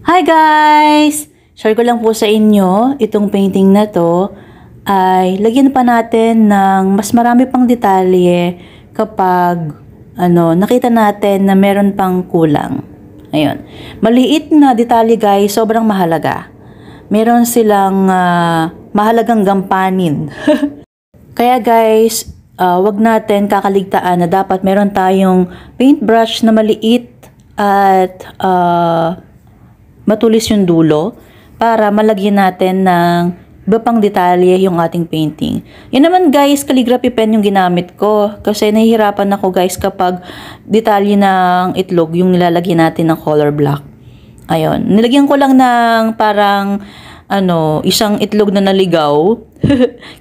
Hi guys! Share ko lang po sa inyo, itong painting na to ay lagyan pa natin ng mas marami pang detalye kapag nakita natin na meron pang kulang. Ayun. Maliit na detalye guys, sobrang mahalaga. Meron silang mahalagang gampanin. Kaya guys, wag natin kakaligtaan na dapat meron tayong paintbrush na maliit at matulis yung dulo para malagyan natin ng iba pang detalye yung ating painting. Yan naman guys, calligraphy pen yung ginamit ko kasi nahihirapan ako guys kapag detalye ng itlog yung nilalagyan natin ng color block. Ayun, nilagyan ko lang ng parang isang itlog na naligaw.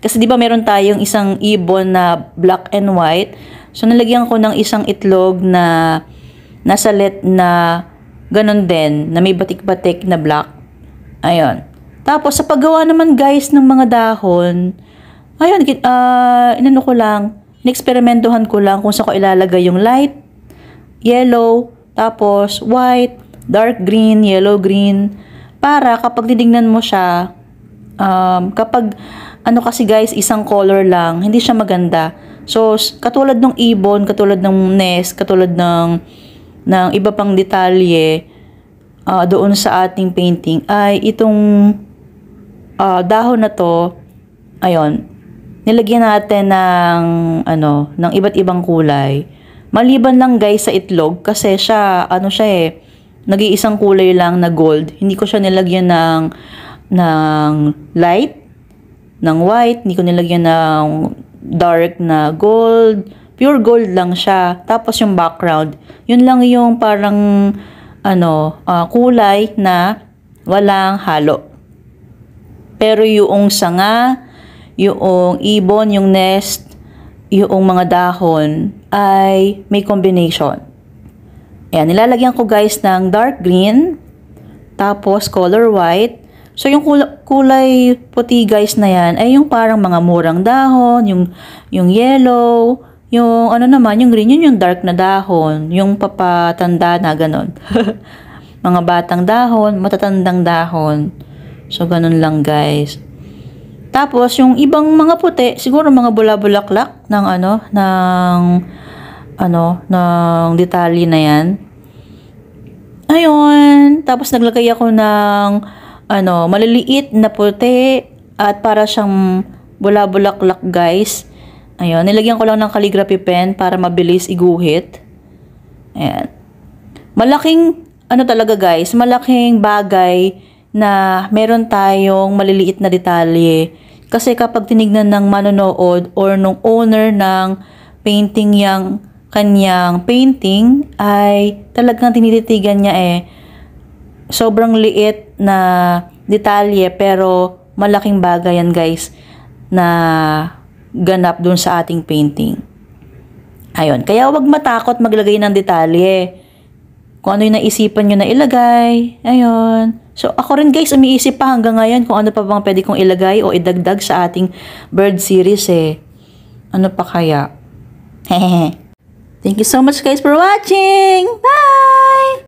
Kasi 'di ba meron tayong isang ibon na black and white. So nilagyan ko ng isang itlog na nasalit na ganon din, na may batik-batik na black. Ayun. Tapos, sa paggawa naman guys ng mga dahon, ayun, inano ko lang, ineksperimentohan ko lang kung saan ko ilalagay yung light, yellow, tapos white, dark green, yellow green, para kapag titignan mo siya, kapag, kasi guys, isang color lang, hindi siya maganda. So, katulad ng ibon, katulad ng nest, katulad ng iba pang detalye doon sa ating painting ay itong dahon na to, ayun, nilagyan natin ng iba't ibang kulay. Maliban lang guys sa itlog kasi siya, nag-iisang kulay lang na gold. Hindi ko siya nilagyan ng light, ng white, hindi ko nilagyan ng dark na gold. Pure gold lang siya. Tapos yung background, yun lang yung parang kulay na walang halo. Pero yung sanga, yung ibon, yung nest, yung mga dahon ay may combination. Ayan, nilalagyan ko guys ng dark green, tapos color white. So yung kulay puti guys na yan ay yung parang mga murang dahon, yung yellow, yung naman, yung green, yun yung dark na dahon, yung papatanda na ganon. Mga batang dahon, matatandang dahon. So ganon lang guys. Tapos yung ibang mga puti, siguro mga bula-bulaklak ng ng detalye na yan. Ayun, tapos naglagay ako ng maliliit na puti at para siyang bula-bulaklak guys. Ayun, nilagyan ko lang ng calligraphy pen para mabilis iguhit. Ayan. Malaking, talaga guys, malaking bagay na meron tayong maliliit na detalye. Kasi kapag tinignan ng manonood or nung owner ng painting yang kanyang painting, ay talagang tinititigan niya sobrang liit na detalye pero malaking bagay yan guys na ganap dun sa ating painting. Ayun. Kaya wag matakot maglagay ng detalye. Kung ano yung naisipan nyo na ilagay. Ayun. So, ako rin guys, umiisip pa hanggang ngayon kung ano pa bang pwede kong ilagay o idagdag sa ating bird series Ano pa kaya? Hehehe. Thank you so much guys for watching. Bye!